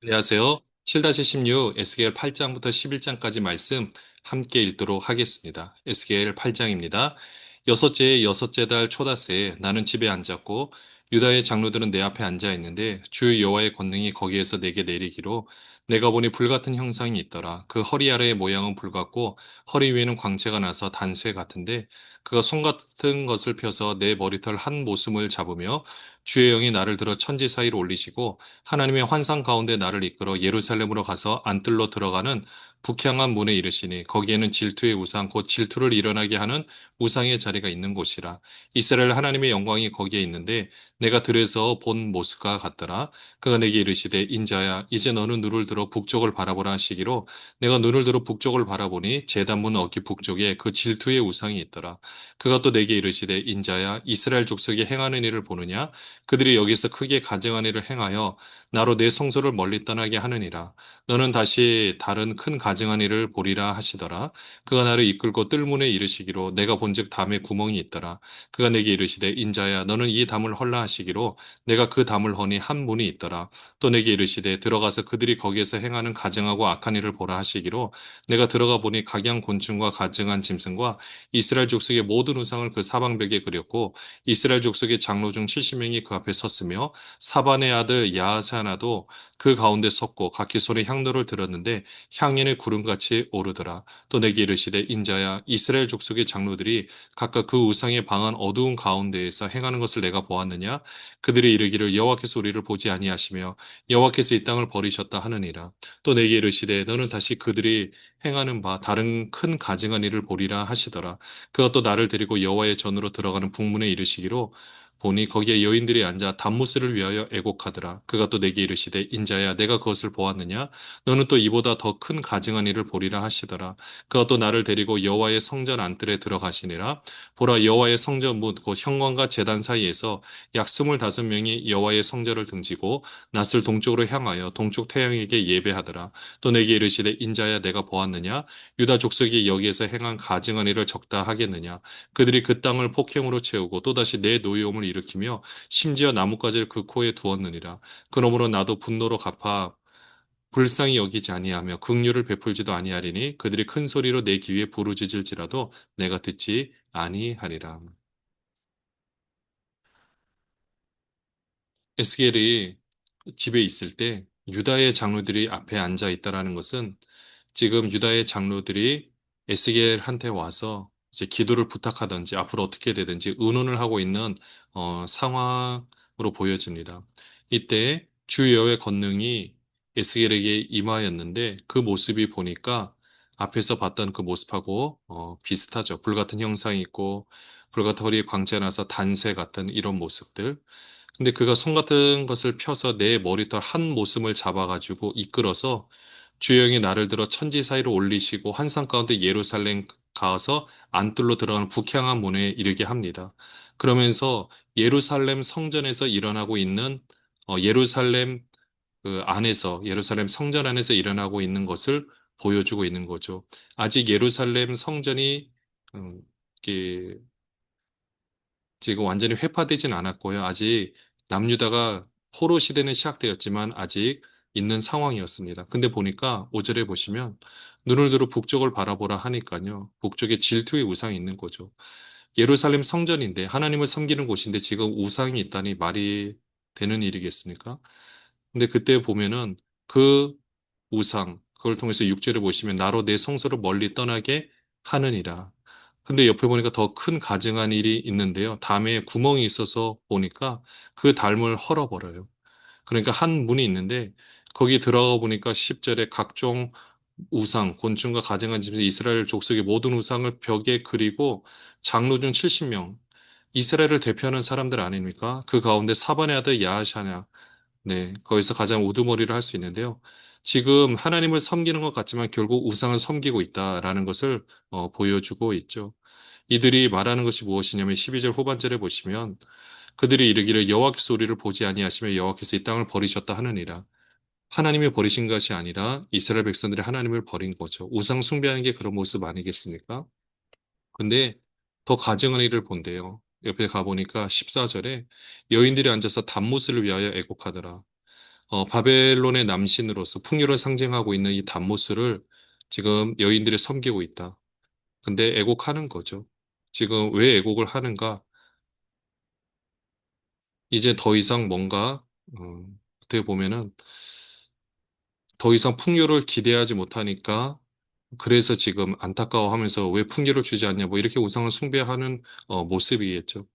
안녕하세요. 7-16 에스겔 8장부터 11장까지 말씀 함께 읽도록 하겠습니다. 에스겔 8장입니다. 여섯째 달 초다새에 나는 집에 앉았고 유다의 장로들은 내 앞에 앉아 있는데 주 여호와의 권능이 거기에서 내게 내리기로 내가 보니 불같은 형상이 있더라. 그 허리 아래의 모양은 불같고 허리 위에는 광채가 나서 단쇠 같은데 그가 손 같은 것을 펴서 내 머리털 한 모순을 잡으며 주의 영이 나를 들어 천지 사이로 올리시고 하나님의 환상 가운데 나를 이끌어 예루살렘으로 가서 안뜰로 들어가는 북향한 문에 이르시니 거기에는 질투의 우상 곧 질투를 일어나게 하는 우상의 자리가 있는 곳이라. 이스라엘 하나님의 영광이 거기에 있는데 내가 들에서 본 모습과 같더라. 그가 내게 이르시되 인자야 이제 너는 눈을 들어 북쪽을 바라보라 하시기로 내가 눈을 들어 북쪽을 바라보니 제단문 어기 북쪽에 그 질투의 우상이 있더라. 그가 또 내게 이르시되 인자야 이스라엘 족속이 행하는 일을 보느냐 그들이 여기서 크게 가증한 일을 행하여 나로 내 성소를 멀리 떠나게 하느니라. 너는 다시 다른 큰 가증한 일을 보리라 하시더라. 그가 나를 이끌고 뜰문에 이르시기로 내가 본즉 담에 구멍이 있더라. 그가 내게 이르시되 인자야 너는 이 담을 헐라 하시기로 내가 그 담을 허니 한 문이 있더라. 또 내게 이르시되 들어가서 그들이 거기에서 행하는 가증하고 악한 일을 보라 하시기로 내가 들어가 보니 각양 곤충과 가증한 짐승과 이스라엘 족속의 모든 우상을 그 사방벽에 그렸고 이스라엘 족속의 장로 중 70명이 그 앞에 섰으며 사반의 아들 야하사나도 그 가운데 섰고 각기 손에 향로를 들었는데 향연의 구름같이 오르더라. 또 내게 이르시되 인자야 이스라엘 족속의 장로들이 각각 그 우상의 방한 어두운 가운데에서 행하는 것을 내가 보았느냐? 그들이 이르기를 여호와께서 우리를 보지 아니하시며 여호와께서 이 땅을 버리셨다 하느니라. 또 내게 이르시되 너는 다시 그들이 행하는 바 다른 큰 가증한 일을 보리라 하시더라. 그가 또 나를 데리고 여호와의 전으로 들어가는 북문에 이르시기로 보니 거기에 여인들이 앉아 단무스를 위하여 애곡하더라. 그가 또 내게 이르시되 인자야 내가 그것을 보았느냐? 너는 또 이보다 더 큰 가증한 일을 보리라 하시더라. 그가 또 나를 데리고 여호와의 성전 안뜰에 들어가시니라. 보라 여호와의 성전 문 곧 현관과 제단 사이에서 약 25명이 여호와의 성전을 등지고 낯을 동쪽으로 향하여 동쪽 태양에게 예배하더라. 또 내게 이르시되 인자야 내가 보았느냐? 유다 족속이 여기에서 행한 가증한 일을 적다 하겠느냐? 그들이 그 땅을 폭행으로 채우고 또다시 내 노여움을 일으키며 심지어 나뭇가지를 그 코에 두었느니라. 그러므로 나도 분노로 갚아 불쌍히 여기지 아니하며 긍휼을 베풀지도 아니하리니 그들이 큰 소리로 내 귀에 부르짖을지라도 내가 듣지 아니하리라. 에스겔이 집에 있을 때 유다의 장로들이 앞에 앉아 있다라는 것은 지금 유다의 장로들이 에스겔한테 와서 이제 기도를 부탁하든지 앞으로 어떻게 되든지 의논을 하고 있는 상황으로 보여집니다. 이때 주 여호와의 권능이 에스겔에게 임하였는데 그 모습이 보니까 앞에서 봤던 그 모습하고 비슷하죠. 불같은 형상이 있고 불같은 허리에 광채 나서 단새 같은 이런 모습들. 근데 그가 손 같은 것을 펴서 내 머리털 한 모습을 잡아가지고 이끌어서 주영이 나를 들어 천지 사이로 올리시고 환상 가운데 예루살렘 가서 안뜰로 들어가는 북향한 문에 이르게 합니다. 그러면서 예루살렘 성전에서 일어나고 있는 예루살렘 그 안에서 예루살렘 성전 안에서 일어나고 있는 것을 보여주고 있는 거죠. 아직 예루살렘 성전이 음, 이렇게 지금 완전히 회파되진 않았고요. 아직 남유다가 포로 시대는 시작되었지만 아직 있는 상황이었습니다. 근데 보니까 5절에 보시면 눈을 들어 북쪽을 바라보라 하니까요. 북쪽에 질투의 우상이 있는 거죠. 예루살렘 성전인데 하나님을 섬기는 곳인데 지금 우상이 있다니 말이 되는 일이겠습니까? 근데 그때 보면은 그 우상, 그걸 통해서 6절에 보시면 나로 내 성소를 멀리 떠나게 하느니라. 근데 옆에 보니까 더 큰 가증한 일이 있는데요. 담에 구멍이 있어서 보니까 그 담을 헐어버려요. 그러니까 한 문이 있는데 거기 들어가 보니까 10절에 각종 우상, 곤충과 가증한 짐승, 이스라엘 족속의 모든 우상을 벽에 그리고 장로 중 70명, 이스라엘을 대표하는 사람들 아닙니까? 그 가운데 사반의 아들 야하샤냐, 네, 거기서 가장 우두머리를 할 수 있는데요. 지금 하나님을 섬기는 것 같지만 결국 우상을 섬기고 있다라는 것을 보여주고 있죠. 이들이 말하는 것이 무엇이냐면 12절 후반절에 보시면 그들이 이르기를 여호와께서 우리를 보지 아니하시며 여호와께서 이 땅을 버리셨다 하느니라. 하나님이 버리신 것이 아니라 이스라엘 백성들이 하나님을 버린 거죠. 우상 숭배하는 게 그런 모습 아니겠습니까? 근데 더 가증한 일을 본대요. 옆에 가보니까 14절에 여인들이 앉아서 단무스를 위하여 애곡하더라. 바벨론의 남신으로서 풍요를 상징하고 있는 이 담모스를 지금 여인들이 섬기고 있다. 근데 애곡하는 거죠. 지금 왜 애곡을 하는가? 이제 더 이상 뭔가, 어떻게 보면은 더 이상 풍요를 기대하지 못하니까 그래서 지금 안타까워하면서 왜 풍요를 주지 않냐, 뭐 이렇게 우상을 숭배하는 모습이겠죠.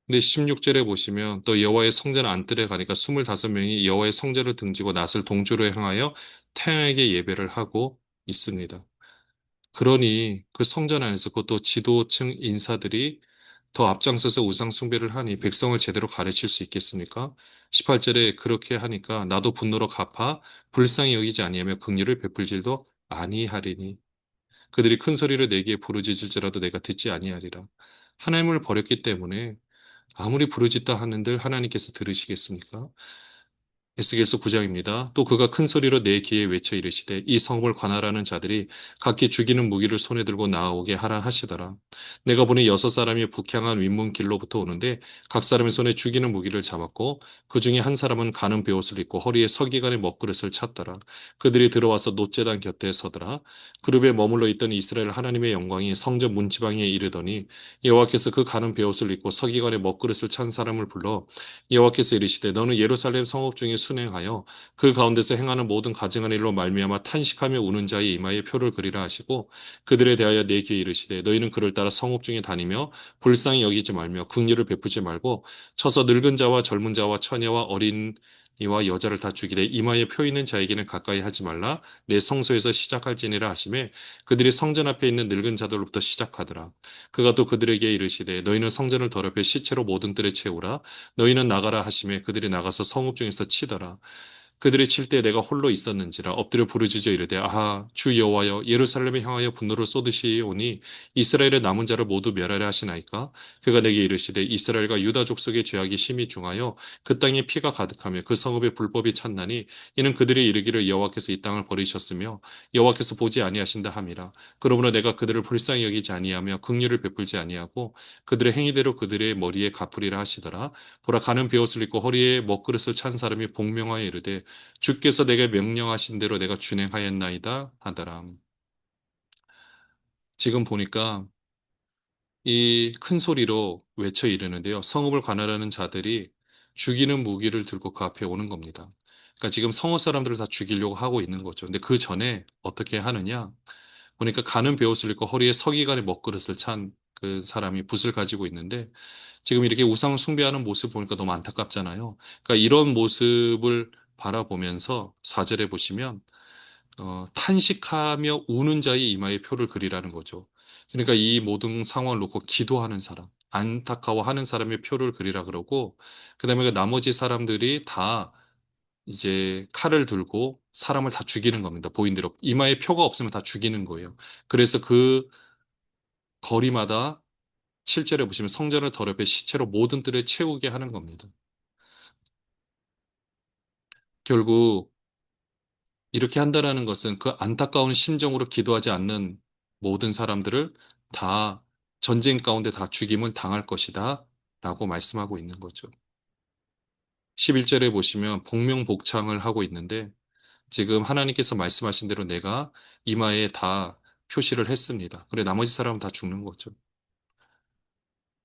근데 16절에 보시면 또 여호와의 성전 안뜰에 가니까 25명이 여호와의 성전을 등지고 낫을 동주로 향하여 태양에게 예배를 하고 있습니다. 그러니 그 성전 안에서 그것도 지도층 인사들이 더 앞장서서 우상 숭배를 하니 백성을 제대로 가르칠 수 있겠습니까? 18절에 그렇게 하니까 나도 분노로 갚아 불쌍히 여기지 아니하며 긍휼을 베풀지도 아니하리니 그들이 큰 소리를 내기에 부르짖을지라도 내가 듣지 아니하리라. 하나님을 버렸기 때문에 아무리 부르짖다 하는들 하나님께서 들으시겠습니까? 에스겔서 9장입니다. 또 그가 큰 소리로 내 귀에 외쳐 이르시되 이 성읍을 관할하는 자들이 각기 죽이는 무기를 손에 들고 나오게 하라 하시더라. 내가 보니 6사람이 북향한 윗문길로부터 오는데 각 사람의 손에 죽이는 무기를 잡았고 그 중에 한 사람은 가는 베옷을 입고 허리에 서기관의 먹그릇을 찼더라. 그들이 들어와서 놋제단 곁에 서더라. 그룹에 머물러 있던 이스라엘 하나님의 영광이 성전 문지방에 이르더니 여호와께서 그 가는 베옷을 입고 서기관의 먹그릇을 찬 사람을 불러 여호와께서 이르시되 너는 예루살렘 성읍 중에 순행하여 그 가운데서 행하는 모든 가증한 일로 말미암아 탄식하며 우는 자의 이마에 표를 그리라 하시고 그들에 대하여 내 귀에 이르시되 너희는 그를 따라 성읍 중에 다니며 불쌍히 여기지 말며 긍휼을 베푸지 말고 쳐서 늙은 자와 젊은 자와 처녀와 어린 이와 여자를 다 죽이되 이마에 표 있는 자에게는 가까이 하지 말라 내 성소에서 시작할지니라 하시매 그들이 성전 앞에 있는 늙은 자들로부터 시작하더라. 그가 또 그들에게 이르시되 너희는 성전을 더럽혀 시체로 모든 뜰에 채우라 너희는 나가라 하시매 그들이 나가서 성읍 중에서 치더라. 그들이 칠 때 내가 홀로 있었는지라 엎드려 부르짖어 이르되 아하 주 여호와여 예루살렘에 향하여 분노를 쏟으시오니 이스라엘의 남은 자를 모두 멸하려 하시나이까 그가 내게 이르시되 이스라엘과 유다 족속의 죄악이 심히 중하여 그 땅에 피가 가득하며 그 성읍에 불법이 찼나니 이는 그들이 이르기를 여호와께서 이 땅을 버리셨으며 여호와께서 보지 아니하신다 함이라 그러므로 내가 그들을 불쌍히 여기지 아니하며 긍휼을 베풀지 아니하고 그들의 행위대로 그들의 머리에 갚으리라 하시더라 보라 가는 베옷을 입고 허리에 먹그릇을 찬 사람이 복명하여 이르되 주께서 내게 명령하신 대로 내가 준행하였나이다 하더라. 지금 보니까 이 큰 소리로 외쳐 이르는데요. 성읍을 관할하는 자들이 죽이는 무기를 들고 그 앞에 오는 겁니다. 그러니까 지금 성읍 사람들을 다 죽이려고 하고 있는 거죠. 근데 그 전에 어떻게 하느냐? 보니까 가는 베옷을 입고 허리에 서기관의 먹그릇을 찬 그 사람이 붓을 가지고 있는데 지금 이렇게 우상 숭배하는 모습 보니까 너무 안타깝잖아요. 그러니까 이런 모습을 바라보면서 4절에 보시면 탄식하며 우는 자의 이마에 표를 그리라는 거죠. 그러니까 이 모든 상황을 놓고 기도하는 사람, 안타까워하는 사람의 표를 그리라 그러고, 그 다음에 그 나머지 사람들이 다 이제 칼을 들고 사람을 다 죽이는 겁니다. 보인 대로. 이마에 표가 없으면 다 죽이는 거예요. 그래서 그 거리마다 7절에 보시면 성전을 더럽혀 시체로 모든 뜰을 채우게 하는 겁니다. 결국 이렇게 한다라는 것은 그 안타까운 심정으로 기도하지 않는 모든 사람들을 다 전쟁 가운데 다 죽임을 당할 것이다 라고 말씀하고 있는 거죠. 11절에 보시면 복명복창을 하고 있는데 지금 하나님께서 말씀하신 대로 내가 이마에 다 표시를 했습니다. 그래 나머지 사람은 다 죽는 거죠.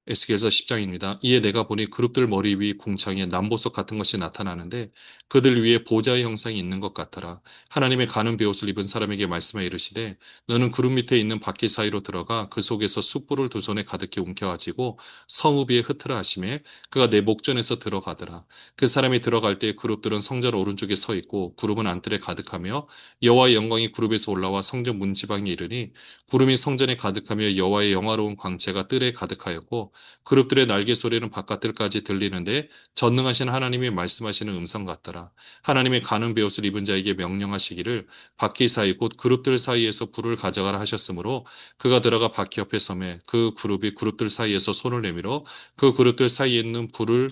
에스겔서 10장입니다. 이에 내가 보니 그룹들 머리 위 궁창에 남보석 같은 것이 나타나는데 그들 위에 보좌의 형상이 있는 것 같더라. 하나님의 가는 베옷을 입은 사람에게 말씀하여 이르시되 너는 그룹 밑에 있는 바퀴 사이로 들어가 그 속에서 숯불을 두 손에 가득히 움켜가지고 성읍 위에 흩으라 하시매 그가 내 목전에서 들어가더라. 그 사람이 들어갈 때 그룹들은 성전 오른쪽에 서 있고 그룹은 안뜰에 가득하며 여호와의 영광이 그룹에서 올라와 성전 문지방에 이르니 구름이 성전에 가득하며 여호와의 영화로운 광채가 뜰에 가득하였고 그룹들의 날개 소리는 바깥들까지 들리는데 전능하신 하나님이 말씀하시는 음성 같더라. 하나님의 가는 베옷을 입은 자에게 명령하시기를 바퀴 사이 곧 그룹들 사이에서 불을 가져가라 하셨으므로 그가 들어가 바퀴 옆에 서매 그 그룹이 그룹들 사이에서 손을 내밀어 그 그룹들 사이에 있는 불을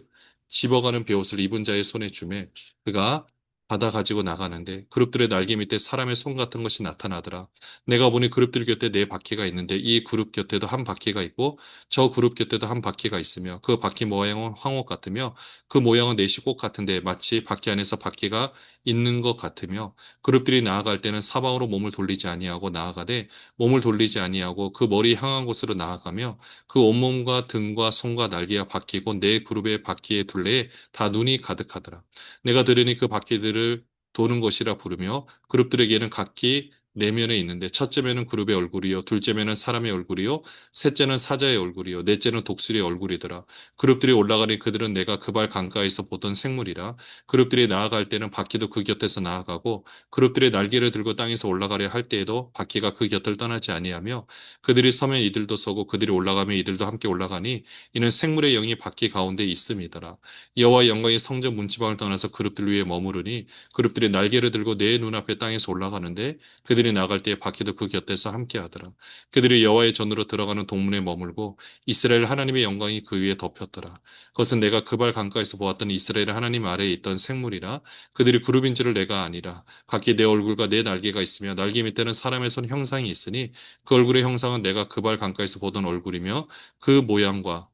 집어가는 베옷을 입은 자의 손에 주매 그가 받아 가지고 나가는데 그룹들의 날개 밑에 사람의 손 같은 것이 나타나더라. 내가 보니 그룹들 곁에 네 바퀴가 있는데 이 그룹 곁에도 한 바퀴가 있고 저 그룹 곁에도 한 바퀴가 있으며 그 바퀴 모양은 황옥 같으며 그 모양은 내시꽃 같은데 마치 바퀴 안에서 바퀴가 있는 것 같으며 그룹들이 나아갈 때는 사방으로 몸을 돌리지 아니하고 나아가되 몸을 돌리지 아니하고 그 머리 향한 곳으로 나아가며 그 온몸과 등과 손과 날개가 바뀌고 네 그룹의 바퀴의 둘레에 다 눈이 가득하더라. 내가 들으니 그 바퀴들을 도는 것이라 부르며 그룹들에게는 각기 내면에 있는데 첫째면은 그룹의 얼굴이요 둘째면은 사람의 얼굴이요 셋째는 사자의 얼굴이요 넷째는 독수리의 얼굴이더라. 그룹들이 올라가니 그들은 내가 그 발 강가에서 보던 생물이라. 그룹들이 나아갈 때는 바퀴도 그 곁에서 나아가고 그룹들의 날개를 들고 땅에서 올라가려 할 때에도 바퀴가 그 곁을 떠나지 아니하며 그들이 서면 이들도 서고 그들이 올라가면 이들도 함께 올라가니 이는 생물의 영이 바퀴 가운데 있음이더라. 여호와의 영광이 성전 문지방을 떠나서 그룹들 위에 머무르니 그룹들이 날개를 들고 내 눈앞에 땅에서 올라가는데 그들이 나갈 때에 바퀴도 그 곁에서 함께하더라. 그들이 여호와의 전으로 들어가는 동문에 머물고 이스라엘 하나님의 영광이 그 위에 덮였더라. 그것은 내가 그 발 강가에서 보았던 이스라엘 하나님 아래에 있던 생물이라. 그들이 그룹인 줄을 내가 아니라. 각기 내 얼굴과 내 날개가 있으며 날개 밑에는 사람의 손 형상이 있으니 그 얼굴의 형상은 내가 그 발 강가에서 보던 얼굴이며 그 모양과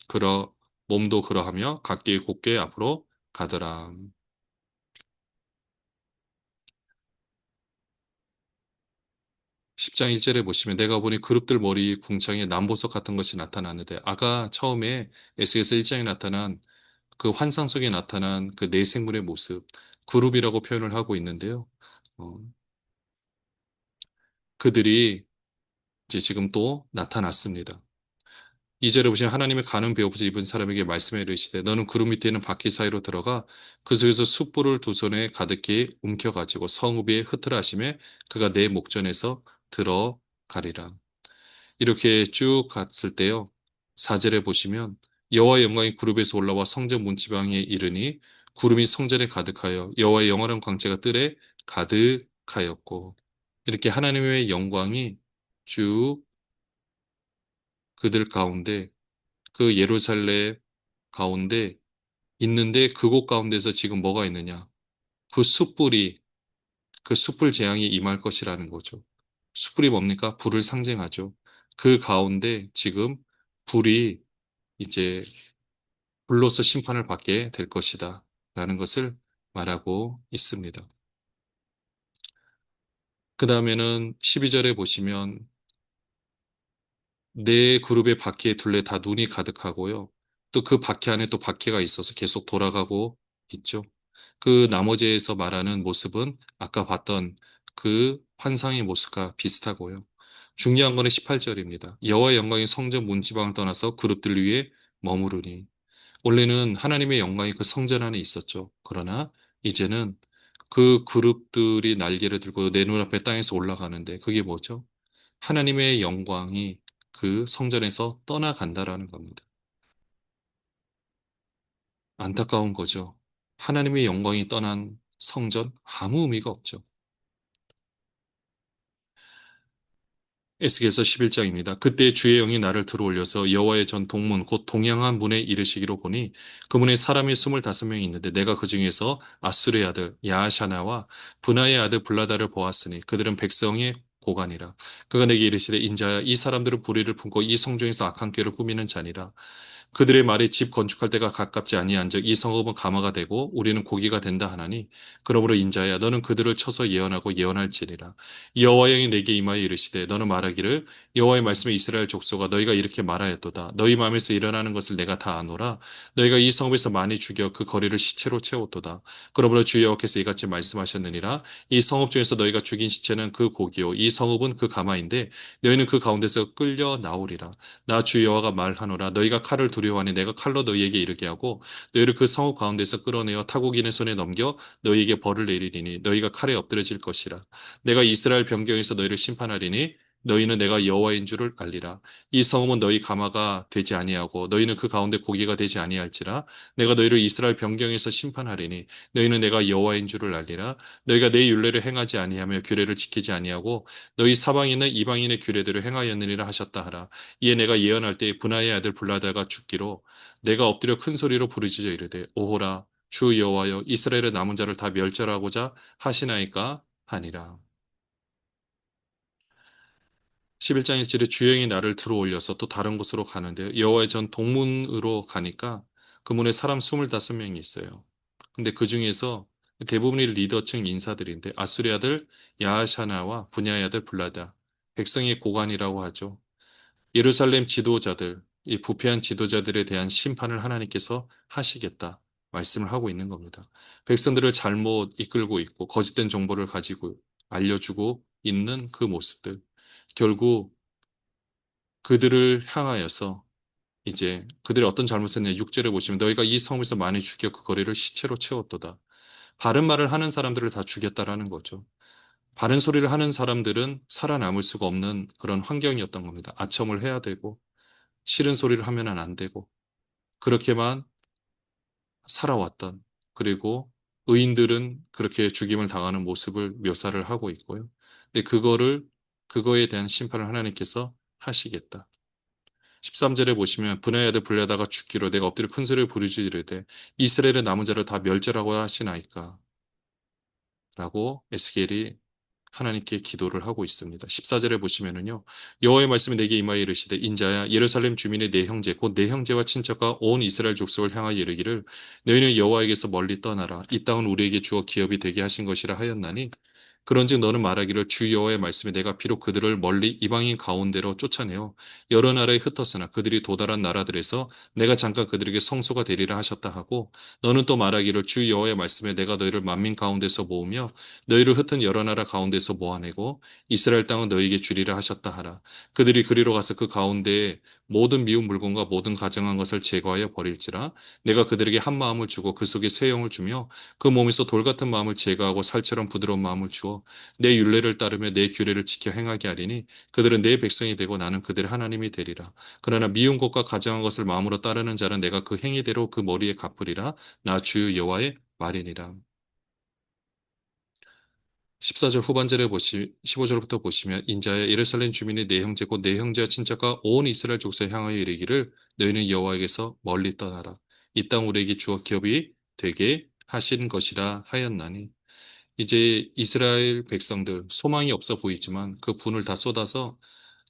그러 몸도 그러하며 각기 곧게 앞으로 가더라. 10장 1절에 보시면 내가 보니 그룹들 머리 궁창에 남보석 같은 것이 나타나는데 아까 처음에 에스겔서 1장에 나타난 그 환상 속에 나타난 그 네 생물의 모습 그룹이라고 표현을 하고 있는데요. 어, 그들이 이제 지금 또 나타났습니다. 2절에 보시면 하나님의 가는 배옷을 입은 사람에게 말씀해 이르시되 너는 구름 밑에 있는 바퀴 사이로 들어가 그 속에서 숯불을 두 손에 가득히 움켜가지고 성읍 위에 흩으라심에 그가 내 목전에서 들어가리라. 이렇게 쭉 갔을 때요. 4절에 보시면 여호와의 영광이 구름에서 올라와 성전 문지방에 이르니 구름이 성전에 가득하여 여호와의 영원한 광채가 뜰에 가득하였고 이렇게 하나님의 영광이 쭉 그들 가운데 그 예루살렘 가운데 있는데 그곳 가운데서 지금 뭐가 있느냐? 그 숯불이 그 숯불 재앙이 임할 것이라는 거죠. 숯불이 뭡니까? 불을 상징하죠. 그 가운데 지금 불이 이제 불로서 심판을 받게 될 것이다. 라는 것을 말하고 있습니다. 그 다음에는 12절에 보시면 네 그룹의 바퀴에 둘레 다 눈이 가득하고요. 또 그 바퀴 안에 또 바퀴가 있어서 계속 돌아가고 있죠. 그 나머지에서 말하는 모습은 아까 봤던 그 환상의 모습과 비슷하고요. 중요한 거는 18절입니다. 여호와의 영광이 성전 문지방을 떠나서 그룹들 위에 머무르니. 원래는 하나님의 영광이 그 성전 안에 있었죠. 그러나 이제는 그 그룹들이 날개를 들고 내 눈앞에 땅에서 올라가는데 그게 뭐죠? 하나님의 영광이 그 성전에서 떠나간다라는 겁니다. 안타까운 거죠. 하나님의 영광이 떠난 성전 아무 의미가 없죠. 에스겔서 11장입니다. 그때 주의 영이 나를 들어올려서 여호와의 전 동문 곧 동양한 문에 이르시기로 보니 그 문에 사람이 25명이 있는데 내가 그 중에서 아수르의 아들 야하샤나와 분하의 아들 블라다를 보았으니 그들은 백성의 고관이라. 그가 내게 이르시되 인자야 이 사람들은 불의를 품고 이 성중에서 악한 꾀를 꾸미는 자니라. 그들의 말이 집 건축할 때가 가깝지 아니한즉 이 성읍은 가마가 되고 우리는 고기가 된다 하나니 그러므로 인자야 너는 그들을 쳐서 예언하고 예언할지니라. 여호와 영이 내게 임하여 이르시되 너는 말하기를 여호와의 말씀에 이스라엘 족속아 너희가 이렇게 말하였도다. 너희 마음에서 일어나는 것을 내가 다 아노라. 너희가 이 성읍에서 많이 죽여 그 거리를 시체로 채웠도다. 그러므로 주 여호와께서 이같이 말씀하셨느니라. 이 성읍 중에서 너희가 죽인 시체는 그 고기요 이 성읍은 그 가마인데 너희는 그 가운데서 끌려 나오리라. 나 주 여호와가 말하노라. 너희가 칼을 두려워하니 내가 칼로 너희에게 이르게 하고 너희를 그 성읍 가운데서 끌어내어 타국인의 손에 넘겨 너희에게 벌을 내리리니 너희가 칼에 엎드려질 것이라. 내가 이스라엘 변경에서 너희를 심판하리니 너희는 내가 여호와인 줄을 알리라. 이 성읍은 너희 가마가 되지 아니하고 너희는 그 가운데 고기가 되지 아니할지라. 내가 너희를 이스라엘 변경에서 심판하리니 너희는 내가 여호와인 줄을 알리라. 너희가 내 율례를 행하지 아니하며 규례를 지키지 아니하고 너희 사방에는 이방인의 규례대로 행하였느니라 하셨다 하라. 이에 내가 예언할 때 분하의 아들 블라다가 죽기로 내가 엎드려 큰 소리로 부르짖어 이르되 오호라 주 여호와여 이스라엘의 남은 자를 다 멸절하고자 하시나이까 하니라. 11장 1절에 주영이 나를 들어 올려서 또 다른 곳으로 가는데 여호와의 전 동문으로 가니까 그 문에 사람 25명이 있어요. 근데 그 중에서 대부분이 리더층 인사들인데 아수리 아들 야하샤나와 분야의 아들 블라다, 백성의 고관이라고 하죠. 예루살렘 지도자들, 이 부패한 지도자들에 대한 심판을 하나님께서 하시겠다 말씀을 하고 있는 겁니다. 백성들을 잘못 이끌고 있고 거짓된 정보를 가지고 알려주고 있는 그 모습들. 결국 그들을 향하여서 이제 그들이 어떤 잘못을 했냐 6절에 보시면 너희가 이 성에서 많이 죽여 그 거리를 시체로 채웠도다. 바른 말을 하는 사람들을 다 죽였다라는 거죠. 바른 소리를 하는 사람들은 살아남을 수가 없는 그런 환경이었던 겁니다. 아첨을 해야 되고 싫은 소리를 하면은 안 되고 그렇게만 살아왔던 그리고 의인들은 그렇게 죽임을 당하는 모습을 묘사를 하고 있고요. 근데 그거에 대한 심판을 하나님께서 하시겠다. 13절에 보시면 분야의 아들 불려다가 죽기로 내가 엎드려 큰 소리를 부르짖으 이르되 이스라엘의 남은 자를 다 멸절하고 하시나이까 라고 에스겔이 하나님께 기도를 하고 있습니다. 14절에 보시면은요. 여호와의 말씀이 내게 임하여 이르시되 인자야 예루살렘 주민의 내 형제 곧 내 형제와 친척과 온 이스라엘 족속을 향하여 이르기를 너희는 여호와에게서 멀리 떠나라 이 땅은 우리에게 주어 기업이 되게 하신 것이라 하였나니 그런즉 너는 말하기를 주 여호와의 말씀에 내가 비록 그들을 멀리 이방인 가운데로 쫓아내어 여러 나라에 흩었으나 그들이 도달한 나라들에서 내가 잠깐 그들에게 성소가 되리라 하셨다 하고 너는 또 말하기를 주 여호와의 말씀에 내가 너희를 만민 가운데서 모으며 너희를 흩은 여러 나라 가운데서 모아내고 이스라엘 땅은 너희에게 주리라 하셨다 하라. 그들이 그리로 가서 그 가운데에 모든 미운 물건과 모든 가증한 것을 제거하여 버릴지라 내가 그들에게 한 마음을 주고 그 속에 새 영을 주며 그 몸에서 돌 같은 마음을 제거하고 살처럼 부드러운 마음을 주어 내 율례를 따르며 내 규례를 지켜 행하게 하리니 그들은 내 백성이 되고 나는 그들의 하나님이 되리라. 그러나 미운 것과 가증한 것을 마음으로 따르는 자는 내가 그 행위대로 그 머리에 갚으리라. 나 주 여호와의 말이니라. 14절 후반절에 15절부터 보시면 인자야 예루살렘 주민이 내 형제 곧 내 형제와 친척과 온 이스라엘 족속에 향하여 이르기를 너희는 여호와에게서 멀리 떠나라. 이 땅 우리에게 주어 기업이 되게 하신 것이라 하였나니 이제 이스라엘 백성들 소망이 없어 보이지만 그 분을 다 쏟아서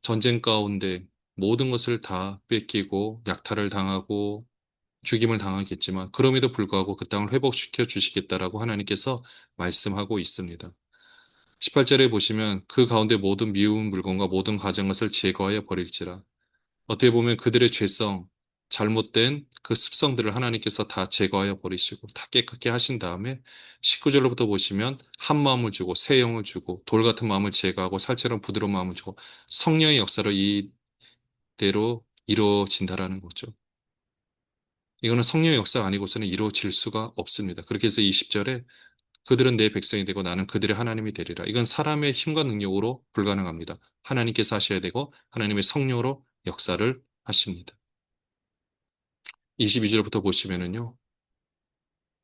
전쟁 가운데 모든 것을 다 뺏기고 약탈을 당하고 죽임을 당하겠지만 그럼에도 불구하고 그 땅을 회복시켜 주시겠다라고 하나님께서 말씀하고 있습니다. 18절에 보시면 그 가운데 모든 미운 물건과 모든 가진 것을 제거하여 버릴지라. 어떻게 보면 그들의 죄성, 잘못된 그 습성들을 하나님께서 다 제거하여 버리시고 다 깨끗게 하신 다음에 19절로부터 보시면 한 마음을 주고 새 영을 주고 돌 같은 마음을 제거하고 살처럼 부드러운 마음을 주고 성령의 역사로 이대로 이루어진다라는 거죠. 이거는 성령의 역사가 아니고서는 이루어질 수가 없습니다. 그렇게 해서 20절에 그들은 내 백성이 되고 나는 그들의 하나님이 되리라. 이건 사람의 힘과 능력으로 불가능합니다. 하나님께서 하셔야 되고 하나님의 성령으로 역사를 하십니다. 22절부터 보시면은요.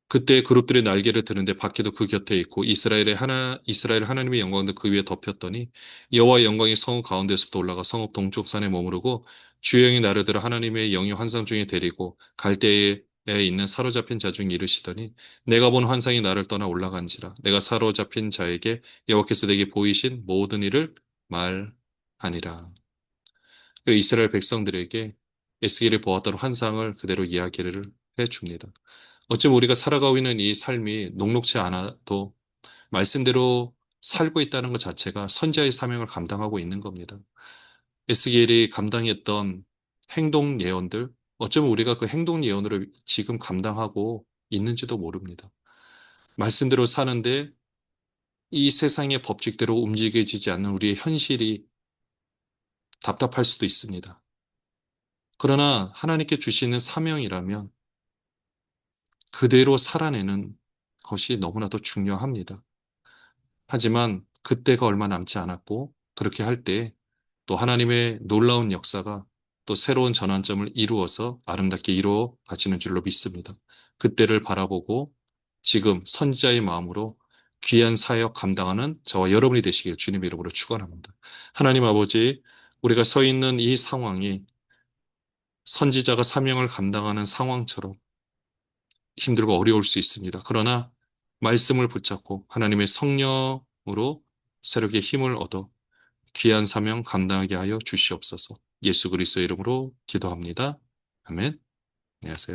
그때 그룹들의 날개를 드는데 바퀴도 그 곁에 있고 이스라엘 하나님의 영광도 그 위에 덮였더니 여호와의 영광이 성읍 가운데서부터 올라가 성읍 동쪽 산에 머무르고 주의 영이 나를 들어 하나님의 영이 환상 중에 데리고 갈대에 있는 사로잡힌 자 중에 이르시더니 내가 본 환상이 나를 떠나 올라간지라 내가 사로잡힌 자에게 여호와께서 내게 보이신 모든 일을 말하니라. 이스라엘 백성들에게 에스겔이 보았던 환상을 그대로 이야기를 해줍니다. 어쩌면 우리가 살아가고 있는 이 삶이 녹록지 않아도 말씀대로 살고 있다는 것 자체가 선지자의 사명을 감당하고 있는 겁니다. 에스겔이 감당했던 행동 예언들, 어쩌면 우리가 그 행동 예언을 지금 감당하고 있는지도 모릅니다. 말씀대로 사는데 이 세상의 법칙대로 움직여지지 않는 우리의 현실이 답답할 수도 있습니다. 그러나 하나님께 주시는 사명이라면 그대로 살아내는 것이 너무나도 중요합니다. 하지만 그때가 얼마 남지 않았고 그렇게 할 때 또 하나님의 놀라운 역사가 또 새로운 전환점을 이루어서 아름답게 이루어 가시는 줄로 믿습니다. 그때를 바라보고 지금 선지자의 마음으로 귀한 사역 감당하는 저와 여러분이 되시길 주님의 이름으로 축원합니다. 하나님 아버지, 우리가 서 있는 이 상황이 선지자가 사명을 감당하는 상황처럼 힘들고 어려울 수 있습니다. 그러나 말씀을 붙잡고 하나님의 성령으로 새롭게 힘을 얻어 귀한 사명 감당하게 하여 주시옵소서. 예수 그리스도의 이름으로 기도합니다. 아멘. 안녕하세요.